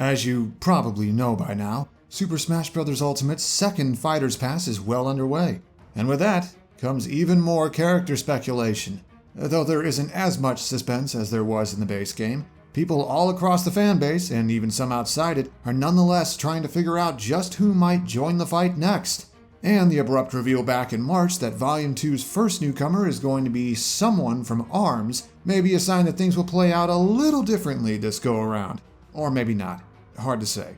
As you probably know by now, Super Smash Bros. Ultimate's second Fighters Pass is well underway, and with that comes even more character speculation. Though there isn't as much suspense as there was in the base game, people all across the fanbase, and even some outside it, are nonetheless trying to figure out just who might join the fight next. And the abrupt reveal back in March that Volume 2's first newcomer is going to be someone from ARMS may be a sign that things will play out a little differently this go around. Or maybe not. Hard to say.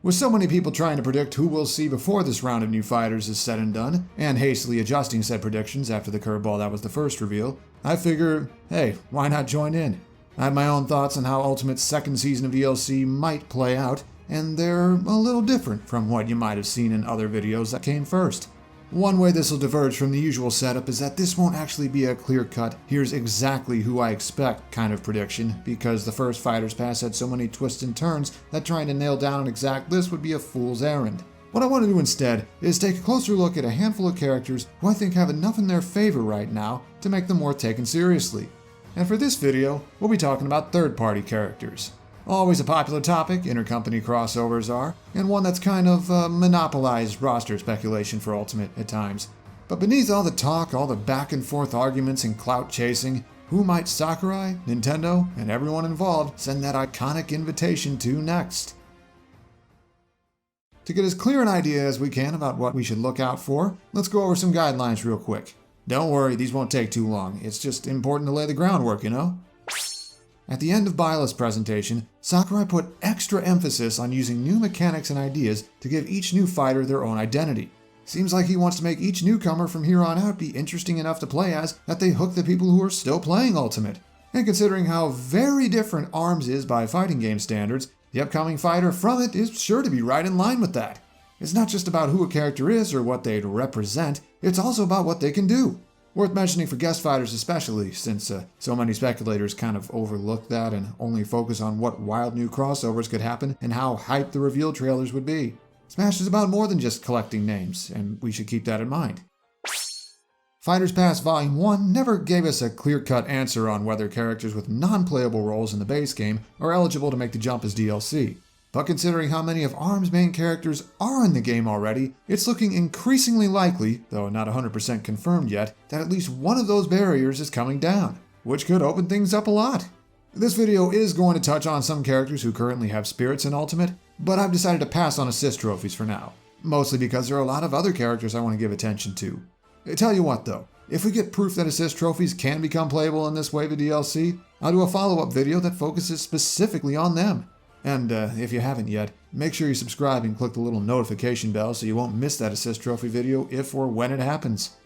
With so many people trying to predict who we'll see before this round of new fighters is said and done, and hastily adjusting said predictions after the curveball that was the first reveal, I figure, hey, why not join in? I have my own thoughts on how Ultimate's second season of DLC might play out, and they're a little different from what you might have seen in other videos that came first. One way this will diverge from the usual setup is that this won't actually be a clear-cut, here's exactly who I expect kind of prediction, because the first Fighters Pass had so many twists and turns that trying to nail down an exact list would be a fool's errand. What I want to do instead is take a closer look at a handful of characters who I think have enough in their favor right now to make them worth taken seriously. And for this video, we'll be talking about third-party characters. Always a popular topic, intercompany crossovers are, and one that's kind of monopolized roster speculation for Ultimate at times. But beneath all the talk, all the back and forth arguments and clout chasing, who might Sakurai, Nintendo, and everyone involved send that iconic invitation to next? To get as clear an idea as we can about what we should look out for, let's go over some guidelines real quick. Don't worry, these won't take too long, it's just important to lay the groundwork, you know? At the end of Byleth's presentation, Sakurai put extra emphasis on using new mechanics and ideas to give each new fighter their own identity. Seems like he wants to make each newcomer from here on out be interesting enough to play as that they hook the people who are still playing Ultimate. And considering how very different ARMS is by fighting game standards, the upcoming fighter from it is sure to be right in line with that. It's not just about who a character is or what they'd represent, it's also about what they can do. Worth mentioning for guest fighters especially, since so many speculators kind of overlook that and only focus on what wild new crossovers could happen and how hyped the reveal trailers would be. Smash is about more than just collecting names, and we should keep that in mind. Fighters Pass Volume 1 never gave us a clear-cut answer on whether characters with non-playable roles in the base game are eligible to make the jump as DLC. But considering how many of ARM's main characters are in the game already, it's looking increasingly likely, though not 100% confirmed yet, that at least one of those barriers is coming down, which could open things up a lot. This video is going to touch on some characters who currently have spirits in Ultimate, but I've decided to pass on assist trophies for now, mostly because there are a lot of other characters I want to give attention to. Tell you what though, if we get proof that assist trophies can become playable in this wave of DLC, I'll do a follow-up video that focuses specifically on them. And if you haven't yet, make sure you subscribe and click the little notification bell so you won't miss that assist trophy video if or when it happens.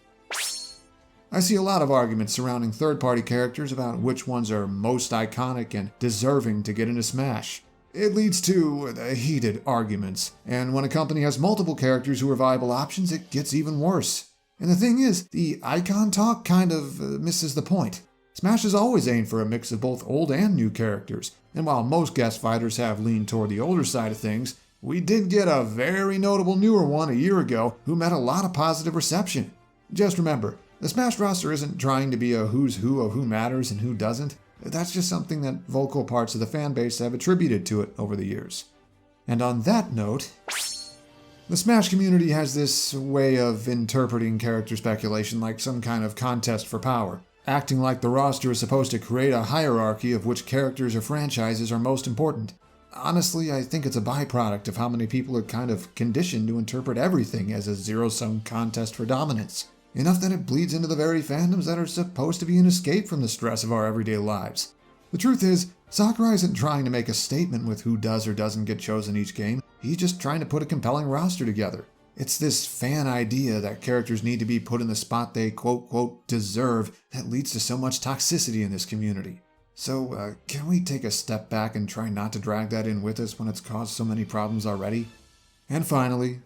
I see a lot of arguments surrounding third-party characters about which ones are most iconic and deserving to get into Smash. It leads to heated arguments, and when a company has multiple characters who are viable options, it gets even worse. And the thing is, the icon talk kind of misses the point. Smash has always aimed for a mix of both old and new characters, and while most guest fighters have leaned toward the older side of things, we did get a very notable newer one a year ago who met a lot of positive reception. Just remember, the Smash roster isn't trying to be a who's who of who matters and who doesn't. That's just something that vocal parts of the fanbase have attributed to it over the years. And on that note, the Smash community has this way of interpreting character speculation like some kind of contest for power, acting like the roster is supposed to create a hierarchy of which characters or franchises are most important. Honestly, I think it's a byproduct of how many people are kind of conditioned to interpret everything as a zero-sum contest for dominance. Enough that it bleeds into the very fandoms that are supposed to be an escape from the stress of our everyday lives. The truth is, Sakurai isn't trying to make a statement with who does or doesn't get chosen each game, he's just trying to put a compelling roster together. It's this fan idea that characters need to be put in the spot they quote-quote deserve that leads to so much toxicity in this community. So, can we take a step back and try not to drag that in with us when it's caused so many problems already? And finally,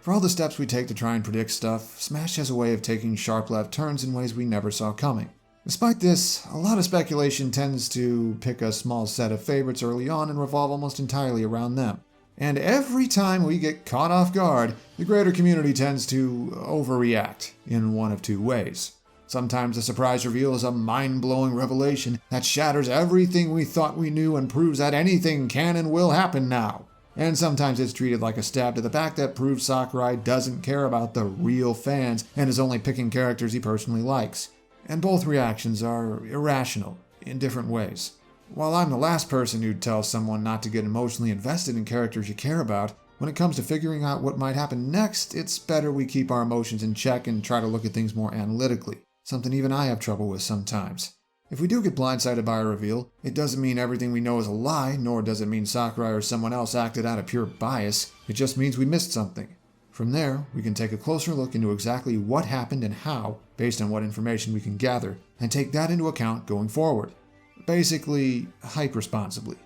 for all the steps we take to try and predict stuff, Smash has a way of taking sharp left turns in ways we never saw coming. Despite this, a lot of speculation tends to pick a small set of favorites early on and revolve almost entirely around them. And every time we get caught off guard, the greater community tends to overreact in one of two ways. Sometimes the surprise reveal is a mind-blowing revelation that shatters everything we thought we knew and proves that anything can and will happen now. And sometimes it's treated like a stab to the back that proves Sakurai doesn't care about the real fans and is only picking characters he personally likes. And both reactions are irrational in different ways. While I'm the last person who'd tell someone not to get emotionally invested in characters you care about, when it comes to figuring out what might happen next, it's better we keep our emotions in check and try to look at things more analytically, something even I have trouble with sometimes. If we do get blindsided by a reveal, it doesn't mean everything we know is a lie, nor does it mean Sakurai or someone else acted out of pure bias. It just means we missed something. From there, we can take a closer look into exactly what happened and how, based on what information we can gather, and take that into account going forward. Basically, hype responsibly.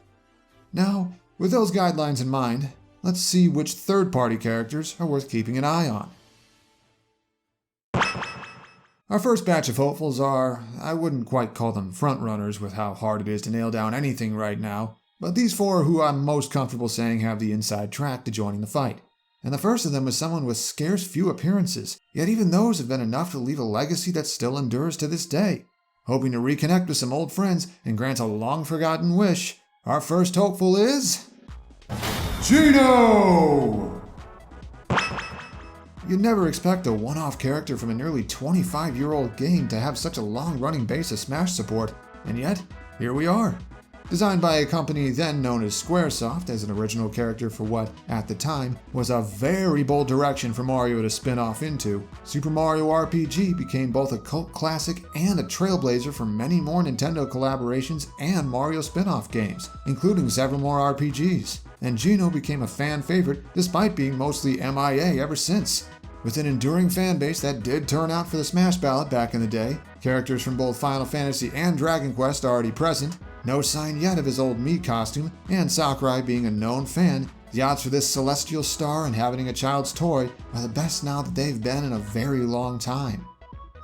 Now, with those guidelines in mind, let's see which third-party characters are worth keeping an eye on. Our first batch of hopefuls are, I wouldn't quite call them frontrunners with how hard it is to nail down anything right now, but these four are who I'm most comfortable saying have the inside track to joining the fight. And the first of them is someone with scarce few appearances, yet even those have been enough to leave a legacy that still endures to this day. Hoping to reconnect with some old friends and grant a long-forgotten wish, our first hopeful is... Geno! You'd never expect a one-off character from a nearly 25-year-old game to have such a long-running base of Smash support, and yet, here we are. Designed by a company then known as Squaresoft as an original character for what, at the time, was a very bold direction for Mario to spin off into, Super Mario RPG became both a cult classic and a trailblazer for many more Nintendo collaborations and Mario spin-off games, including several more RPGs. And Geno became a fan favorite despite being mostly MIA ever since. With an enduring fan base that did turn out for the Smash ballot back in the day, characters from both Final Fantasy and Dragon Quest already present, no sign yet of his old Mii costume, and Sakurai being a known fan, the odds for this celestial star inhabiting a child's toy are the best now that they've been in a very long time.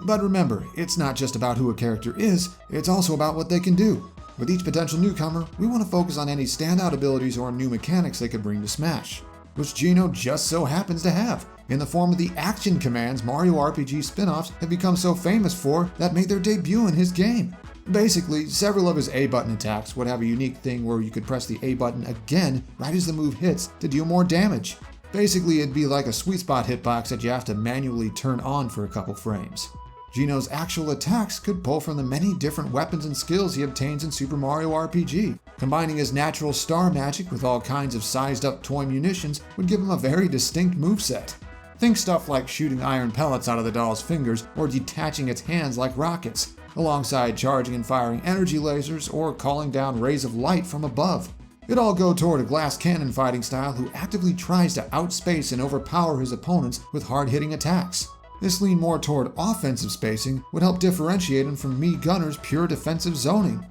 But remember, it's not just about who a character is, it's also about what they can do. With each potential newcomer, we want to focus on any standout abilities or new mechanics they could bring to Smash, which Geno just so happens to have, in the form of the action commands Mario RPG spin-offs have become so famous for that made their debut in his game. Basically, several of his A-button attacks would have a unique thing where you could press the A button again right as the move hits to deal more damage. Basically, it'd be like a sweet spot hitbox that you have to manually turn on for a couple frames. Geno's actual attacks could pull from the many different weapons and skills he obtains in Super Mario RPG. Combining his natural star magic with all kinds of sized-up toy munitions would give him a very distinct moveset. Think stuff like shooting iron pellets out of the doll's fingers or detaching its hands like rockets, alongside charging and firing energy lasers or calling down rays of light from above. It'd all go toward a glass cannon fighting style who actively tries to outspace and overpower his opponents with hard-hitting attacks. This lean more toward offensive spacing would help differentiate him from Mii Gunner's pure defensive zoning.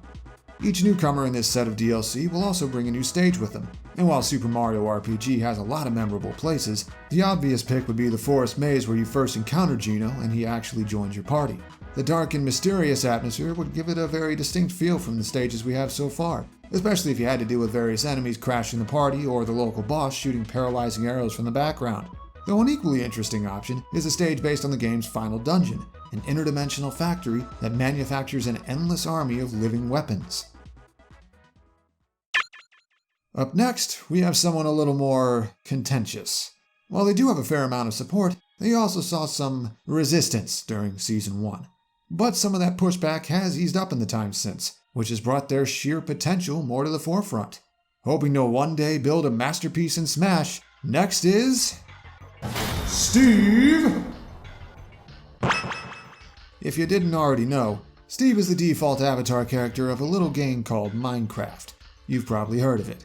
Each newcomer in this set of DLC will also bring a new stage with them, and while Super Mario RPG has a lot of memorable places, the obvious pick would be the forest maze where you first encounter Geno and he actually joins your party. The dark and mysterious atmosphere would give it a very distinct feel from the stages we have so far, especially if you had to deal with various enemies crashing the party or the local boss shooting paralyzing arrows from the background. Though an equally interesting option is a stage based on the game's final dungeon, an interdimensional factory that manufactures an endless army of living weapons. Up next, we have someone a little more contentious. While they do have a fair amount of support, they also saw some resistance during Season 1. But some of that pushback has eased up in the time since, which has brought their sheer potential more to the forefront. Hoping to one day build a masterpiece in Smash, next is... Steve! If you didn't already know, Steve is the default avatar character of a little game called Minecraft. You've probably heard of it.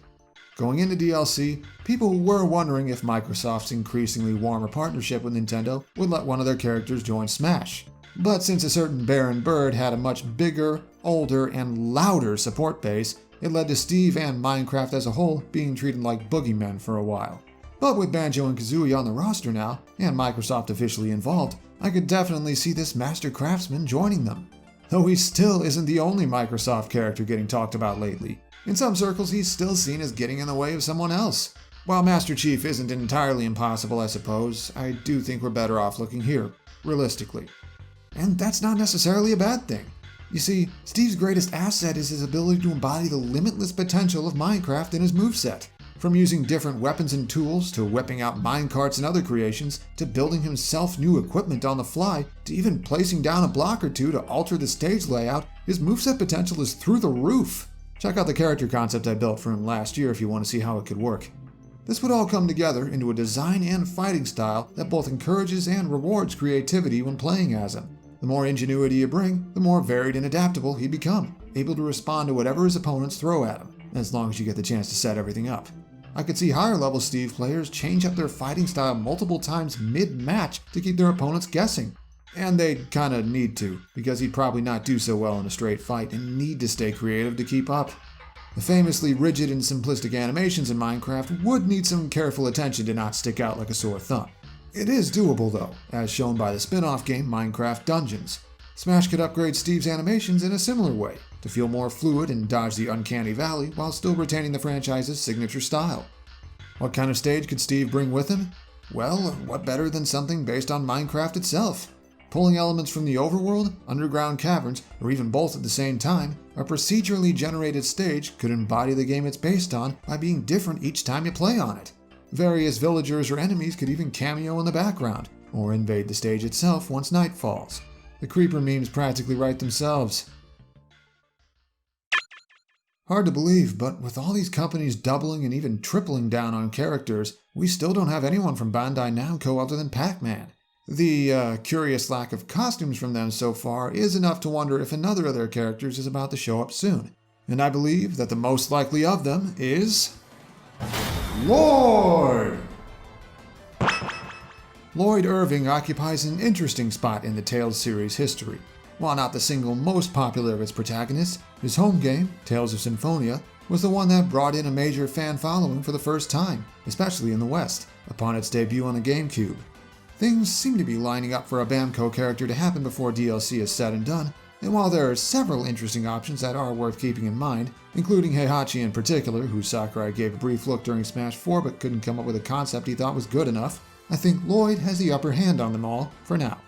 Going into DLC, people were wondering if Microsoft's increasingly warmer partnership with Nintendo would let one of their characters join Smash. But since a certain Baron Bird had a much bigger, older, and louder support base, it led to Steve and Minecraft as a whole being treated like boogeymen for a while. But with Banjo and Kazooie on the roster now, and Microsoft officially involved, I could definitely see this Master Craftsman joining them. Though he still isn't the only Microsoft character getting talked about lately. In some circles, he's still seen as getting in the way of someone else. While Master Chief isn't entirely impossible, I suppose, I do think we're better off looking here, realistically. And that's not necessarily a bad thing. You see, Steve's greatest asset is his ability to embody the limitless potential of Minecraft in his moveset. From using different weapons and tools, to whipping out minecarts and other creations, to building himself new equipment on the fly, to even placing down a block or two to alter the stage layout, his moveset potential is through the roof. Check out the character concept I built for him last year if you want to see how it could work. This would all come together into a design and fighting style that both encourages and rewards creativity when playing as him. The more ingenuity you bring, the more varied and adaptable he'd become, able to respond to whatever his opponents throw at him, as long as you get the chance to set everything up. I could see higher level Steve players change up their fighting style multiple times mid-match to keep their opponents guessing. And they'd kinda need to, because he'd probably not do so well in a straight fight and need to stay creative to keep up. The famously rigid and simplistic animations in Minecraft would need some careful attention to not stick out like a sore thumb. It is doable though, as shown by the spin-off game Minecraft Dungeons. Smash could upgrade Steve's animations in a similar way, to feel more fluid and dodge the uncanny valley while still retaining the franchise's signature style. What kind of stage could Steve bring with him? Well, what better than something based on Minecraft itself? Pulling elements from the overworld, underground caverns, or even both at the same time, a procedurally generated stage could embody the game it's based on by being different each time you play on it. Various villagers or enemies could even cameo in the background, or invade the stage itself once night falls. The creeper memes practically write themselves. Hard to believe, but with all these companies doubling and even tripling down on characters, we still don't have anyone from Bandai Namco other than Pac-Man. The curious lack of costumes from them so far is enough to wonder if another of their characters is about to show up soon. And I believe that the most likely of them is... Lloyd! Lloyd Irving occupies an interesting spot in the Tales series history. While not the single most popular of its protagonists, his home game, Tales of Symphonia, was the one that brought in a major fan following for the first time, especially in the West, upon its debut on the GameCube. Things seem to be lining up for a Bamco character to happen before DLC is said and done, and while there are several interesting options that are worth keeping in mind, including Heihachi in particular, who Sakurai gave a brief look during Smash 4 but couldn't come up with a concept he thought was good enough, I think Lloyd has the upper hand on them all, for now.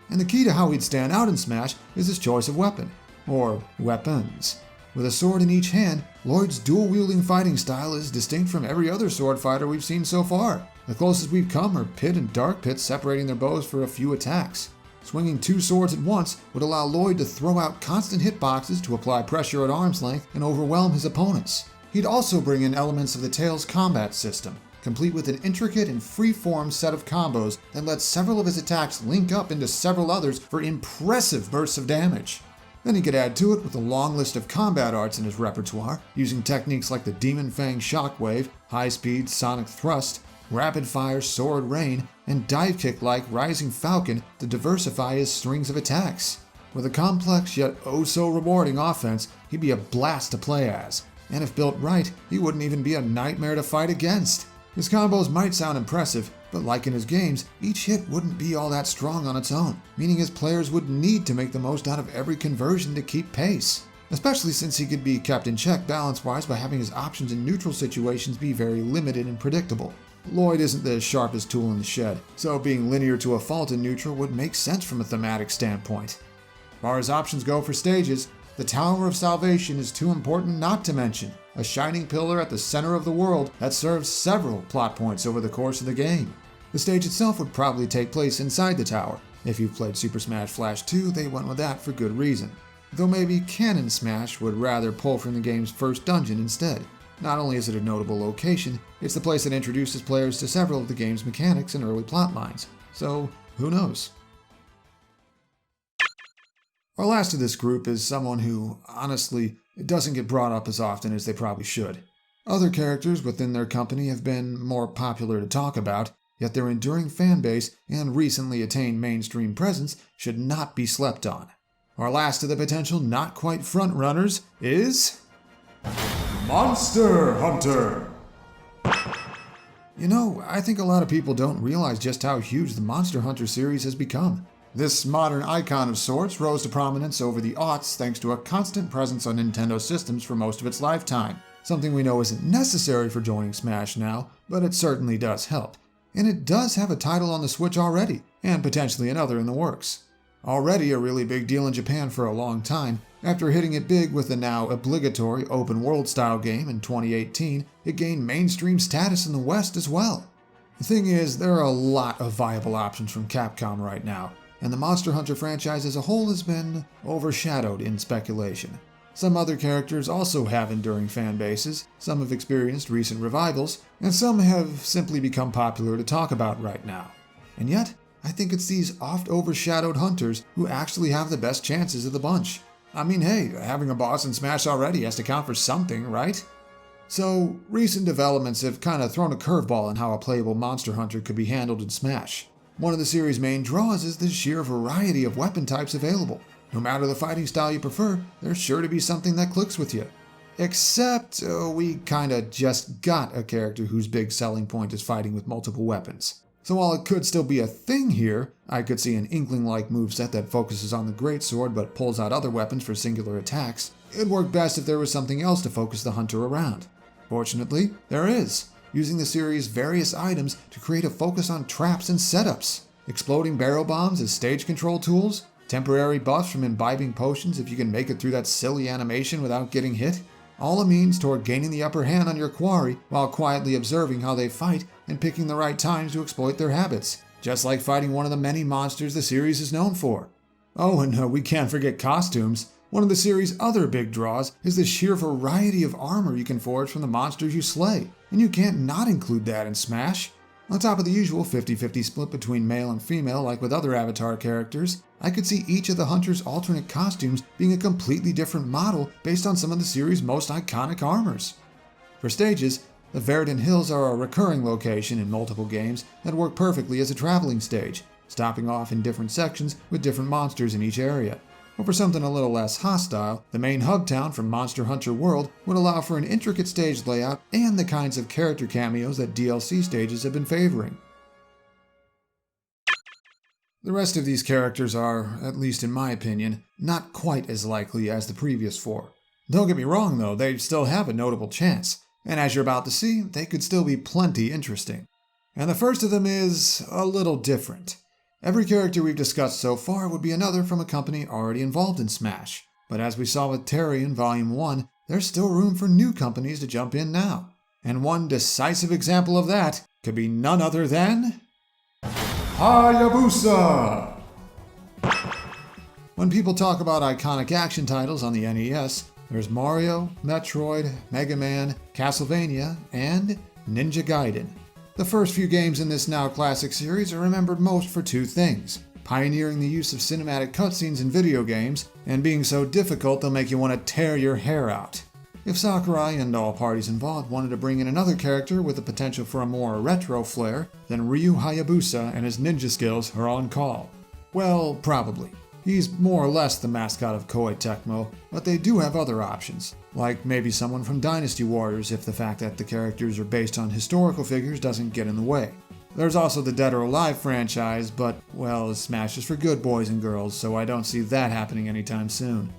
And the key to how he'd stand out in Smash is his choice of weapon, or weapons. With a sword in each hand, Lloyd's dual-wielding fighting style is distinct from every other sword fighter we've seen so far. The closest we've come are Pit and Dark Pit separating their bows for a few attacks. Swinging two swords at once would allow Lloyd to throw out constant hitboxes to apply pressure at arm's length and overwhelm his opponents. He'd also bring in elements of the Tales combat system, complete with an intricate and free-form set of combos that lets several of his attacks link up into several others for impressive bursts of damage. Then he could add to it with a long list of combat arts in his repertoire, using techniques like the Demon Fang Shockwave, high-speed Sonic Thrust, rapid-fire Sword Rain, and dive kick-like Rising Falcon to diversify his strings of attacks. With a complex yet oh-so-rewarding offense, he'd be a blast to play as, and if built right, he wouldn't even be a nightmare to fight against. His combos might sound impressive, but like in his games, each hit wouldn't be all that strong on its own, meaning his players would need to make the most out of every conversion to keep pace. Especially since he could be kept in check balance-wise by having his options in neutral situations be very limited and predictable. Lloyd isn't the sharpest tool in the shed, so being linear to a fault in neutral would make sense from a thematic standpoint. As far as options go for stages, the Tower of Salvation is too important not to mention, a shining pillar at the center of the world that serves several plot points over the course of the game. The stage itself would probably take place inside the tower. If you've played Super Smash Flash 2, they went with that for good reason. Though maybe Canon Smash would rather pull from the game's first dungeon instead. Not only is it a notable location, it's the place that introduces players to several of the game's mechanics and early plot lines. So, who knows? Our last of this group is someone who, honestly, doesn't get brought up as often as they probably should. Other characters within their company have been more popular to talk about, yet their enduring fanbase and recently attained mainstream presence should not be slept on. Our last of the potential not quite frontrunners is... Monster Hunter! You know, I think a lot of people don't realize just how huge the Monster Hunter series has become. This modern icon of sorts rose to prominence over the aughts thanks to a constant presence on Nintendo systems for most of its lifetime. Something we know isn't necessary for joining Smash now, but it certainly does help. And it does have a title on the Switch already, and potentially another in the works. Already a really big deal in Japan for a long time, after hitting it big with the now obligatory open world style game in 2018, it gained mainstream status in the West as well. The thing is, there are a lot of viable options from Capcom right now, and the Monster Hunter franchise as a whole has been overshadowed in speculation. Some other characters also have enduring fan bases, some have experienced recent revivals, and some have simply become popular to talk about right now. And yet, I think it's these oft-overshadowed hunters who actually have the best chances of the bunch. I mean, hey, having a boss in Smash already has to count for something, right? So, recent developments have kind of thrown a curveball on how a playable Monster Hunter could be handled in Smash. One of the series' main draws is the sheer variety of weapon types available. No matter the fighting style you prefer, there's sure to be something that clicks with you. Except, we kinda just got a character whose big selling point is fighting with multiple weapons. So while it could still be a thing here, I could see an Inkling-like moveset that focuses on the greatsword but pulls out other weapons for singular attacks. It'd work best if there was something else to focus the hunter around. Fortunately, there is, using the series' various items to create a focus on traps and setups. Exploding barrel bombs as stage control tools, temporary buffs from imbibing potions if you can make it through that silly animation without getting hit, all a means toward gaining the upper hand on your quarry while quietly observing how they fight and picking the right times to exploit their habits, just like fighting one of the many monsters the series is known for. Oh, and we can't forget costumes. One of the series' other big draws is the sheer variety of armor you can forge from the monsters you slay, and you can't not include that in Smash. On top of the usual 50-50 split between male and female like with other Avatar characters, I could see each of the hunters' alternate costumes being a completely different model based on some of the series' most iconic armors. For stages, the Verdant Hills are a recurring location in multiple games that work perfectly as a traveling stage, stopping off in different sections with different monsters in each area. Or for something a little less hostile, the main hub town from Monster Hunter World would allow for an intricate stage layout and the kinds of character cameos that DLC stages have been favoring. The rest of these characters are, at least in my opinion, not quite as likely as the previous four. Don't get me wrong though, they still have a notable chance, and as you're about to see, they could still be plenty interesting. And the first of them is a little different. Every character we've discussed so far would be another from a company already involved in Smash, but as we saw with Terry in Volume 1, there's still room for new companies to jump in now. And one decisive example of that could be none other than Hayabusa! When people talk about iconic action titles on the NES, there's Mario, Metroid, Mega Man, Castlevania, and Ninja Gaiden. The first few games in this now classic series are remembered most for two things: pioneering the use of cinematic cutscenes in video games, and being so difficult they'll make you want to tear your hair out. If Sakurai and all parties involved wanted to bring in another character with the potential for a more retro flair, then Ryu Hayabusa and his ninja skills are on call. Well, probably. He's more or less the mascot of Koei Tecmo, but they do have other options, like maybe someone from Dynasty Warriors if the fact that the characters are based on historical figures doesn't get in the way. There's also the Dead or Alive franchise, but, well, Smash is for good boys and girls, so I don't see that happening anytime soon.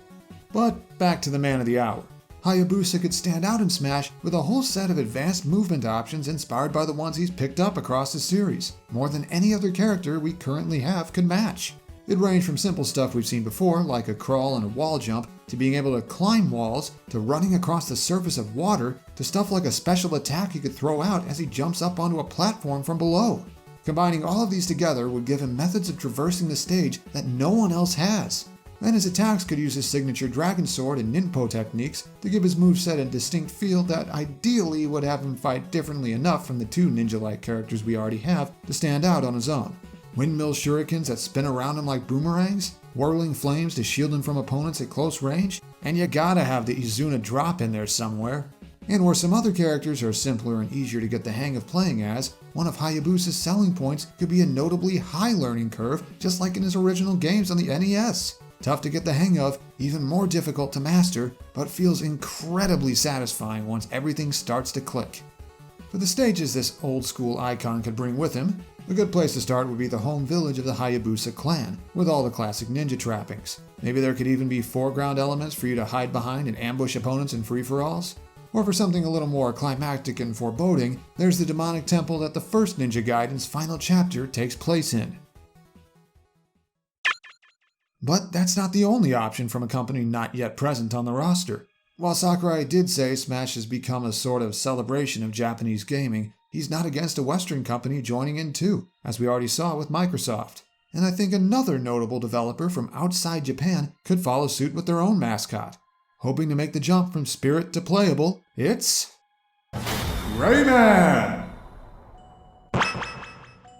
But back to the man of the hour. Hayabusa could stand out in Smash with a whole set of advanced movement options inspired by the ones he's picked up across the series, more than any other character we currently have could match. It ranged from simple stuff we've seen before, like a crawl and a wall jump, to being able to climb walls, to running across the surface of water, to stuff like a special attack he could throw out as he jumps up onto a platform from below. Combining all of these together would give him methods of traversing the stage that no one else has. Then his attacks could use his signature Dragon Sword and Ninpo techniques to give his moveset a distinct feel that ideally would have him fight differently enough from the two ninja-like characters we already have to stand out on his own. Windmill shurikens that spin around him like boomerangs, whirling flames to shield him from opponents at close range, and you gotta have the Izuna drop in there somewhere. And where some other characters are simpler and easier to get the hang of playing as, one of Hayabusa's selling points could be a notably high learning curve, just like in his original games on the NES. Tough to get the hang of, even more difficult to master, but feels incredibly satisfying once everything starts to click. For the stages this old school icon could bring with him, a good place to start would be the home village of the Hayabusa clan, with all the classic ninja trappings. Maybe there could even be foreground elements for you to hide behind and ambush opponents in free-for-alls. Or for something a little more climactic and foreboding, there's the demonic temple that the first Ninja Gaiden's final chapter takes place in. But that's not the only option from a company not yet present on the roster. While Sakurai did say Smash has become a sort of celebration of Japanese gaming, he's not against a Western company joining in too, as we already saw with Microsoft. And I think another notable developer from outside Japan could follow suit with their own mascot. Hoping to make the jump from spirit to playable, it's Rayman!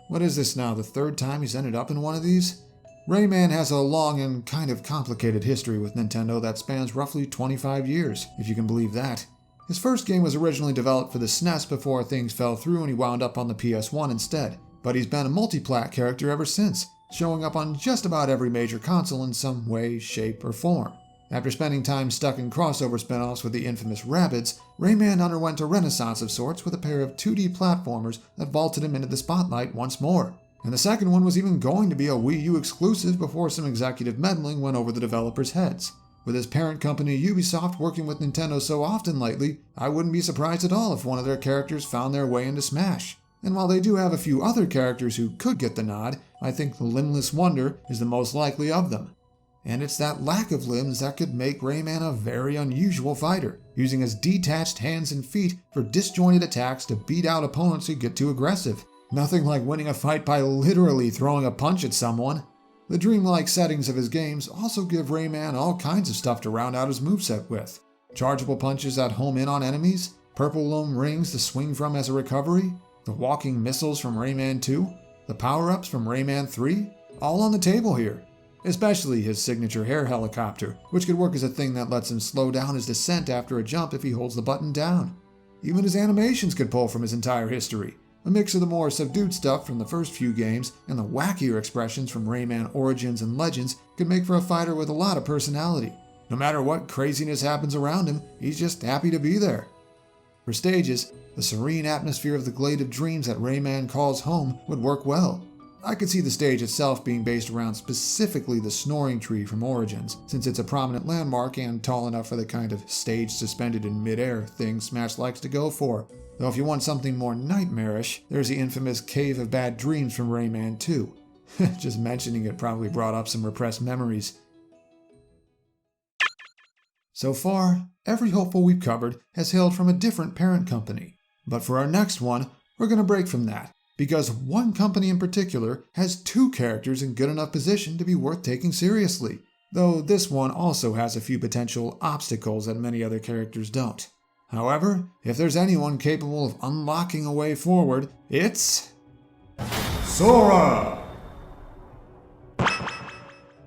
What is this now, the third time he's ended up in one of these? Rayman has a long and kind of complicated history with Nintendo that spans roughly 25 years, if you can believe that. His first game was originally developed for the SNES before things fell through and he wound up on the PS1 instead, but he's been a multi-plat character ever since, showing up on just about every major console in some way, shape, or form. After spending time stuck in crossover spin-offs with the infamous Rabbids, Rayman underwent a renaissance of sorts with a pair of 2D platformers that vaulted him into the spotlight once more. And the second one was even going to be a Wii U exclusive before some executive meddling went over the developers' heads. With his parent company Ubisoft working with Nintendo so often lately, I wouldn't be surprised at all if one of their characters found their way into Smash. And while they do have a few other characters who could get the nod, I think the Limbless Wonder is the most likely of them. And it's that lack of limbs that could make Rayman a very unusual fighter, using his detached hands and feet for disjointed attacks to beat out opponents who get too aggressive. Nothing like winning a fight by literally throwing a punch at someone. The dreamlike settings of his games also give Rayman all kinds of stuff to round out his moveset with. Chargeable punches that home in on enemies, purple loam rings to swing from as a recovery, the walking missiles from Rayman 2, the power-ups from Rayman 3, all on the table here. Especially his signature hair helicopter, which could work as a thing that lets him slow down his descent after a jump if he holds the button down. Even his animations could pull from his entire history. A mix of the more subdued stuff from the first few games and the wackier expressions from Rayman Origins and Legends could make for a fighter with a lot of personality. No matter what craziness happens around him, he's just happy to be there. For stages, the serene atmosphere of the Glade of Dreams that Rayman calls home would work well. I could see the stage itself being based around specifically the Snoring Tree from Origins, since it's a prominent landmark and tall enough for the kind of stage suspended in midair thing Smash likes to go for. Though if you want something more nightmarish, there's the infamous Cave of Bad Dreams from Rayman 2. Just mentioning it probably brought up some repressed memories. So far, every hopeful we've covered has hailed from a different parent company. But for our next one, we're going to break from that, because one company in particular has two characters in good enough position to be worth taking seriously, though this one also has a few potential obstacles that many other characters don't. However, if there's anyone capable of unlocking a way forward, it's Sora!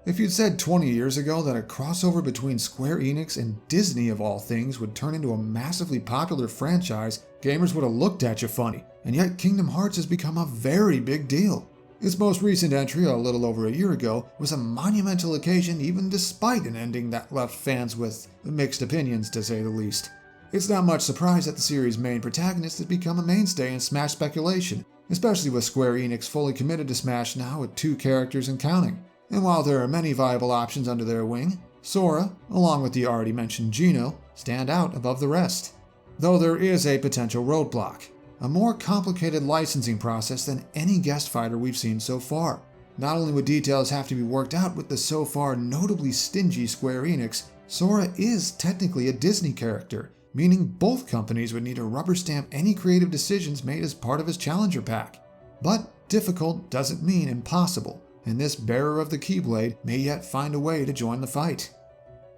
If you'd said 20 years ago that a crossover between Square Enix and Disney of all things would turn into a massively popular franchise, gamers would have looked at you funny, and yet Kingdom Hearts has become a very big deal. Its most recent entry, a little over a year ago, was a monumental occasion even despite an ending that left fans with mixed opinions to say the least. It's not much surprise that the series' main protagonist has become a mainstay in Smash speculation, especially with Square Enix fully committed to Smash now with 2 characters and counting. And while there are many viable options under their wing, Sora, along with the already mentioned Geno, stand out above the rest. Though there is a potential roadblock, a more complicated licensing process than any guest fighter we've seen so far. Not only would details have to be worked out with the so far notably stingy Square Enix, Sora is technically a Disney character, meaning both companies would need to rubber stamp any creative decisions made as part of his challenger pack. But difficult doesn't mean impossible, and this bearer of the Keyblade may yet find a way to join the fight.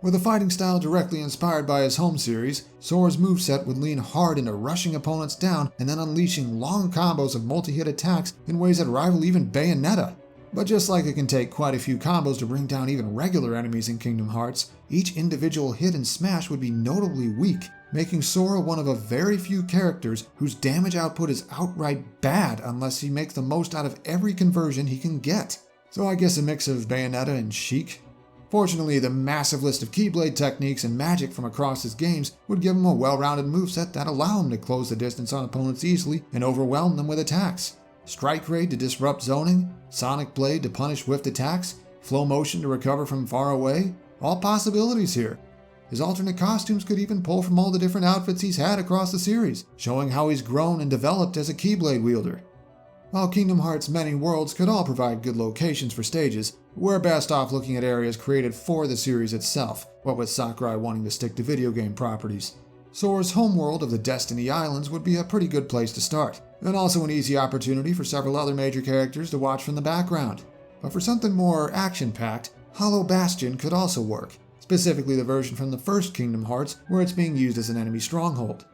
With a fighting style directly inspired by his home series, Sora's moveset would lean hard into rushing opponents down and then unleashing long combos of multi-hit attacks in ways that rival even Bayonetta. But just like it can take quite a few combos to bring down even regular enemies in Kingdom Hearts, each individual hit and smash would be notably weak, making Sora one of a very few characters whose damage output is outright bad unless he makes the most out of every conversion he can get. So I guess a mix of Bayonetta and Sheik. Fortunately, the massive list of Keyblade techniques and magic from across his games would give him a well-rounded moveset that allow him to close the distance on opponents easily and overwhelm them with attacks. Strike Raid to disrupt zoning, Sonic Blade to punish whiffed attacks, Flow Motion to recover from far away, all possibilities here. His alternate costumes could even pull from all the different outfits he's had across the series, showing how he's grown and developed as a Keyblade wielder. While Kingdom Hearts' many worlds could all provide good locations for stages, we're best off looking at areas created for the series itself, what with Sakurai wanting to stick to video game properties. Sora's homeworld of the Destiny Islands would be a pretty good place to start, and also an easy opportunity for several other major characters to watch from the background. But for something more action-packed, Hollow Bastion could also work, specifically the version from the first Kingdom Hearts where it's being used as an enemy stronghold.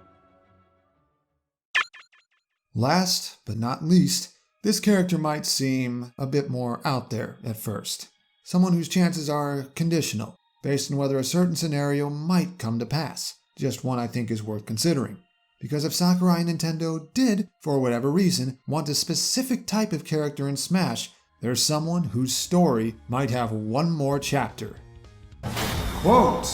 Last, but not least, this character might seem a bit more out there at first. Someone whose chances are conditional, based on whether a certain scenario might come to pass. Just one I think is worth considering. Because if Sakurai and Nintendo did, for whatever reason, want a specific type of character in Smash, there's someone whose story might have one more chapter. Quote!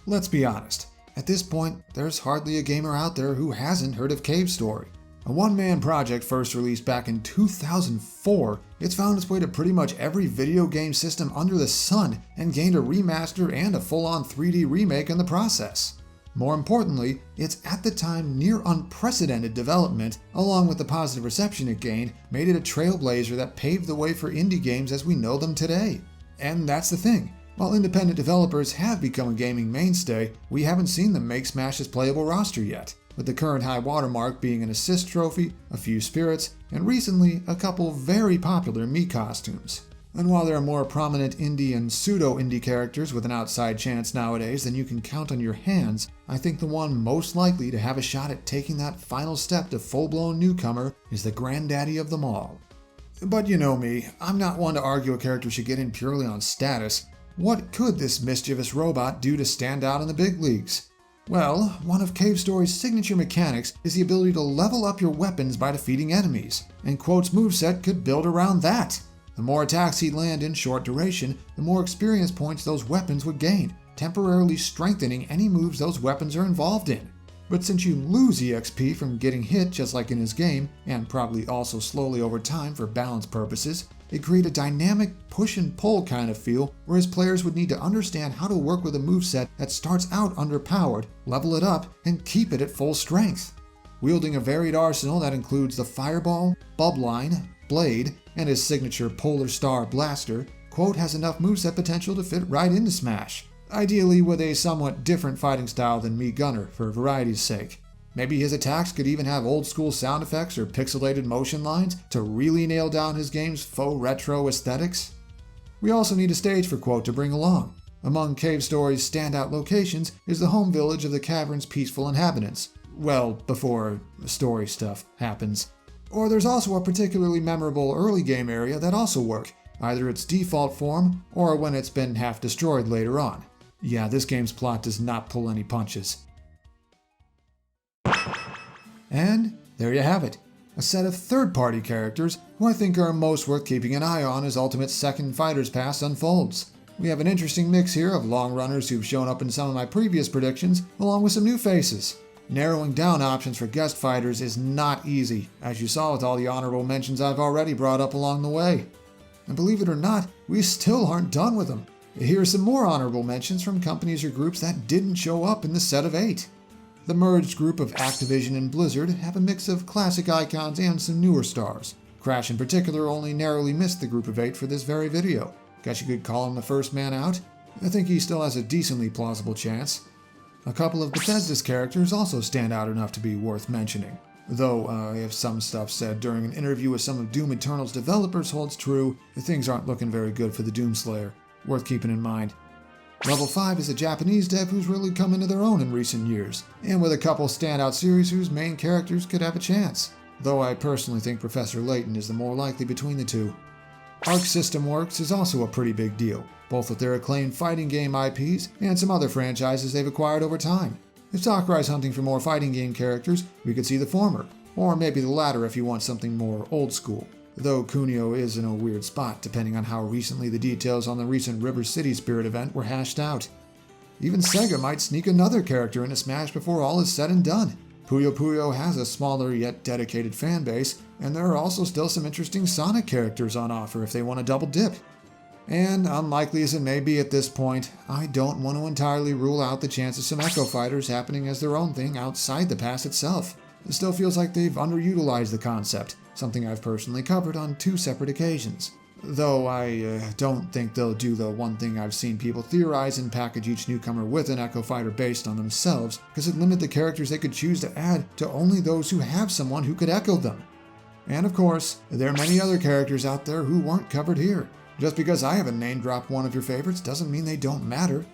Let's be honest. At this point, there's hardly a gamer out there who hasn't heard of Cave Story. A one-man project first released back in 2004, it's found its way to pretty much every video game system under the sun and gained a remaster and a full-on 3D remake in the process. More importantly, its at the time near unprecedented development, along with the positive reception it gained, made it a trailblazer that paved the way for indie games as we know them today. And that's the thing. While independent developers have become a gaming mainstay, we haven't seen them make Smash's playable roster yet, with the current high watermark being an assist trophy, a few spirits, and recently a couple very popular Mii costumes. And while there are more prominent indie and pseudo-indie characters with an outside chance nowadays than you can count on your hands, I think the one most likely to have a shot at taking that final step to full-blown newcomer is the granddaddy of them all. But you know me, I'm not one to argue a character should get in purely on status. What could this mischievous robot do to stand out in the big leagues? Well, one of Cave Story's signature mechanics is the ability to level up your weapons by defeating enemies, and Quote's moveset could build around that. The more attacks he'd land in short duration, the more experience points those weapons would gain, temporarily strengthening any moves those weapons are involved in. But since you lose EXP from getting hit just like in his game, and probably also slowly over time for balance purposes, it created a dynamic push and pull kind of feel where his players would need to understand how to work with a moveset that starts out underpowered, level it up, and keep it at full strength. Wielding a varied arsenal that includes the Fireball, Bubline, Blade, and his signature Polar Star Blaster, Quote has enough moveset potential to fit right into Smash. Ideally with a somewhat different fighting style than Mii Gunner for variety's sake. Maybe his attacks could even have old school sound effects or pixelated motion lines to really nail down his game's faux retro aesthetics. We also need a stage for Quote to bring along. Among Cave Story's standout locations is the home village of the cavern's peaceful inhabitants. Well, before story stuff happens. Or there's also a particularly memorable early game area that also work, either its default form or when it's been half destroyed later on. Yeah, this game's plot does not pull any punches. And there you have it, a set of third-party characters who I think are most worth keeping an eye on as Ultimate's second Fighter's Pass unfolds. We have an interesting mix here of long runners who've shown up in some of my previous predictions, along with some new faces. Narrowing down options for guest fighters is not easy, as you saw with all the honorable mentions I've already brought up along the way. And believe it or not, we still aren't done with them. Here are some more honorable mentions from companies or groups that didn't show up in the set of 8. The merged group of Activision and Blizzard have a mix of classic icons and some newer stars. Crash in particular only narrowly missed the group of 8 for this very video. Guess you could call him the first man out. I think he still has a decently plausible chance. A couple of Bethesda's characters also stand out enough to be worth mentioning. Though, if some stuff said during an interview with some of Doom Eternal's developers holds true, things aren't looking very good for the Doomslayer. Worth keeping in mind. Level 5 is a Japanese dev who's really come into their own in recent years, and with a couple standout series whose main characters could have a chance. Though I personally think Professor Layton is the more likely between the two. Arc System Works is also a pretty big deal, both with their acclaimed fighting game IPs and some other franchises they've acquired over time. If Sakurai's hunting for more fighting game characters, we could see the former, or maybe the latter if you want something more old school. Though Kunio is in a weird spot depending on how recently the details on the recent River City Spirit event were hashed out. Even Sega might sneak another character into Smash before all is said and done. Puyo Puyo has a smaller yet dedicated fan base, and there are also still some interesting Sonic characters on offer if they want to double dip. And unlikely as it may be at this point, I don't want to entirely rule out the chance of some Echo Fighters happening as their own thing outside the pass itself. it still feels like they've underutilized the concept, something I've personally covered on 2 separate occasions. Though I don't think they'll do the one thing I've seen people theorize and package each newcomer with an Echo Fighter based on themselves, because it'd limit the characters they could choose to add to only those who have someone who could echo them. And of course, there are many other characters out there who weren't covered here. Just because I haven't name-dropped one of your favorites doesn't mean they don't matter.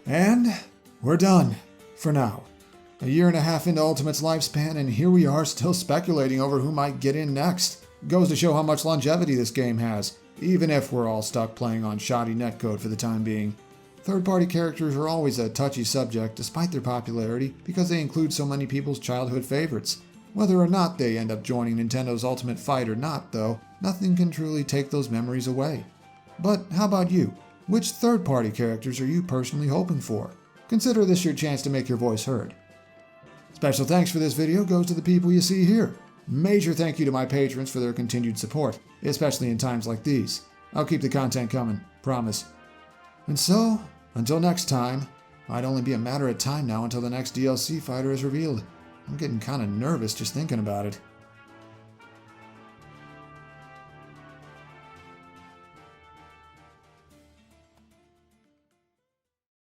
And we're done. For now. A year and a half into Ultimate's lifespan, and here we are still speculating over who might get in next. Goes to show how much longevity this game has, even if we're all stuck playing on shoddy netcode for the time being. Third-party characters are always a touchy subject despite their popularity because they include so many people's childhood favorites. Whether or not they end up joining Nintendo's Ultimate Fight or not, though, nothing can truly take those memories away. But how about you? Which third-party characters are you personally hoping for? Consider this your chance to make your voice heard. Special thanks for this video goes to the people you see here. Major thank you to my patrons for their continued support, especially in times like these. I'll keep the content coming, promise. And so, until next time, might only be a matter of time now until the next DLC fighter is revealed. I'm getting kinda nervous just thinking about it.